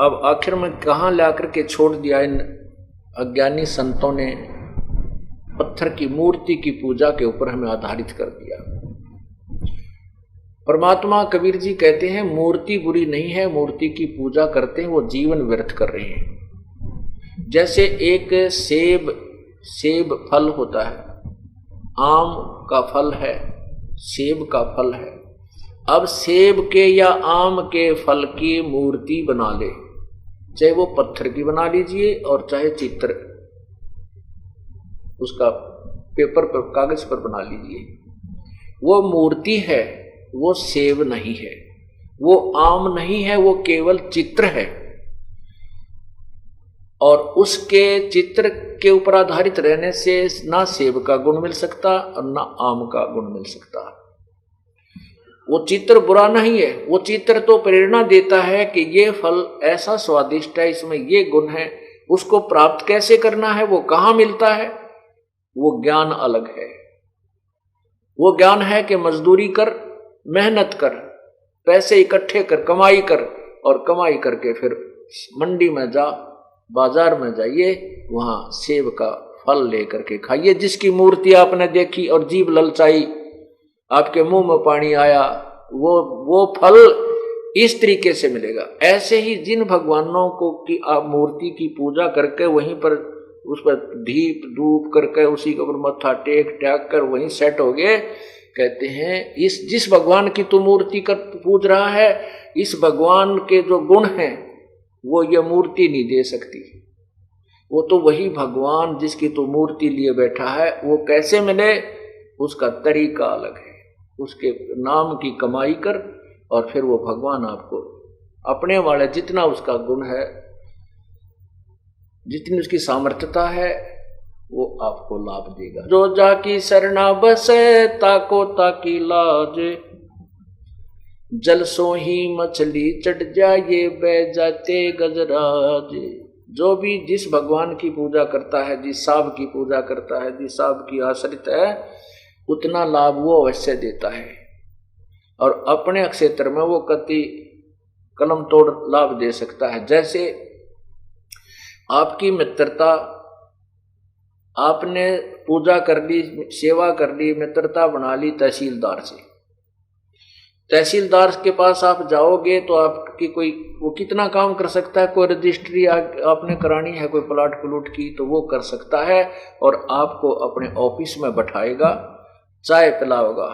अब आखिर में कहाँ ला करके छोड़ दिया इन अज्ञानी संतों ने, पत्थर की मूर्ति की पूजा के ऊपर हमें आधारित कर दिया। परमात्मा कबीर जी कहते हैं मूर्ति बुरी नहीं है, मूर्ति की पूजा करते हैं वो जीवन व्यर्थ कर रहे हैं। जैसे एक सेब फल होता है, आम का फल है, सेब का फल है। अब सेब के या आम के फल की मूर्ति बना ले, चाहे वो पत्थर की बना लीजिए और चाहे चित्र उसका पेपर पर कागज पर बना लीजिए, वो मूर्ति है, वो सेब नहीं है, वो आम नहीं है, वो केवल चित्र है। और उसके चित्र के ऊपर आधारित रहने से ना सेब का गुण मिल सकता और ना आम का गुण मिल सकता। वो चित्र बुरा नहीं है, वो चित्र तो प्रेरणा देता है कि ये फल ऐसा स्वादिष्ट है, इसमें ये गुण है, उसको प्राप्त कैसे करना है, वो कहाँ मिलता है, वो ज्ञान अलग है। वो ज्ञान है कि मजदूरी कर, मेहनत कर, पैसे इकट्ठे कर, कमाई कर, और कमाई करके फिर मंडी में जा, बाजार में जाइए, वहां सेब का फल लेकर के खाइए। जिसकी मूर्ति आपने देखी और जीभ ललचाई, आपके मुंह में पानी आया, वो फल इस तरीके से मिलेगा। ऐसे ही जिन भगवानों को की आप मूर्ति की पूजा करके वहीं पर उस पर दीप धूप करके उसी के ऊपर मत्था टेक कर वहीं सेट हो गए, कहते हैं इस जिस भगवान की तू मूर्ति कर पूज रहा है, इस भगवान के जो गुण हैं वो ये मूर्ति नहीं दे सकती। वो तो वही भगवान जिसकी तू मूर्ति लिए बैठा है, वो कैसे मिले, उसका तरीका अलग है। उसके नाम की कमाई कर और फिर वो भगवान आपको अपने वाले जितना उसका गुण है, जितनी उसकी सामर्थ्यता है, वो आपको लाभ देगा। जो जाकी शरणा बसे ताको ताकी लाज, जल सो ही मछली चढ़ जाए बह जाते गजराज। जो भी जिस भगवान की पूजा करता है, जिस साब की पूजा करता है, जिस साब की आश्रित है, उतना लाभ वो अवश्य देता है। और अपने क्षेत्र में वो कति कलम तोड़ लाभ दे सकता है। जैसे आपकी मित्रता, आपने पूजा कर ली, सेवा कर ली, मित्रता बना ली तहसीलदार से, तहसीलदार के पास आप जाओगे तो आपकी कोई वो कितना काम कर सकता है, कोई रजिस्ट्री आपने करानी है, कोई प्लाट प्लूट की, तो वो कर सकता है और आपको अपने ऑफिस में बैठाएगा, चाय पिलाएगा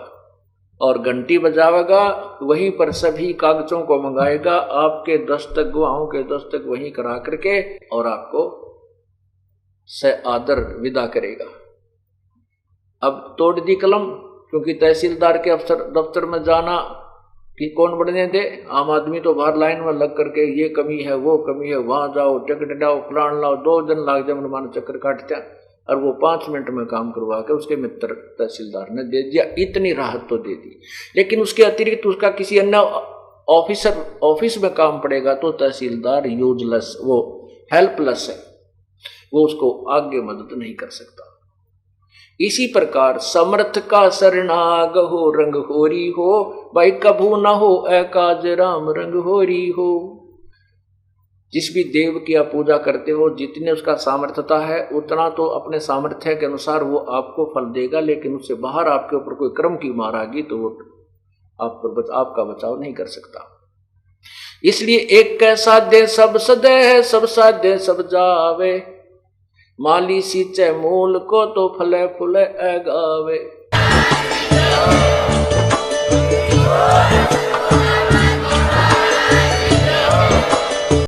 और घंटी बजावेगा, वहीं पर सभी कागजों को मंगाएगा, आपके दस्तक गवाहों के दस्तक वहीं करा करके और आपको से आदर विदा करेगा। अब तोड़ दी कलम, क्योंकि तहसीलदार के अफसर दफ्तर में जाना कि कौन बढ़ने दे, आम आदमी तो बाहर लाइन में लग करके ये कमी है वो कमी है, वहां जाओ टिकट लाओ फलान लाओ, 2 दिन लाग जाए मनमान चक्कर काटते हैं, और वो 5 मिनट में काम करवा के उसके मित्र तहसीलदार ने दे दिया। इतनी राहत तो दे दी, लेकिन उसके अतिरिक्त उसका किसी अन्य ऑफिस में काम पड़ेगा तो तहसीलदार यूजलेस, वो हेल्पलेस है, वो उसको आगे मदद नहीं कर सकता। इसी प्रकार समर्थ का शरणाग हो रंग होरी हो, भाई कभू न हो एकाज राम रंग होरी हो। जिस भी देव की आप पूजा करते हो, जितने उसका सामर्थ्यता है उतना तो अपने सामर्थ्य के अनुसार वो आपको फल देगा, लेकिन उससे बाहर आपके ऊपर कोई क्रम की मार आएगी तो वो आपका बचाव नहीं कर सकता। इसलिए एक कैसा दे सब सदे, सब साधे सब जावे, माली सींचे मूल को तो फले फूले गावे।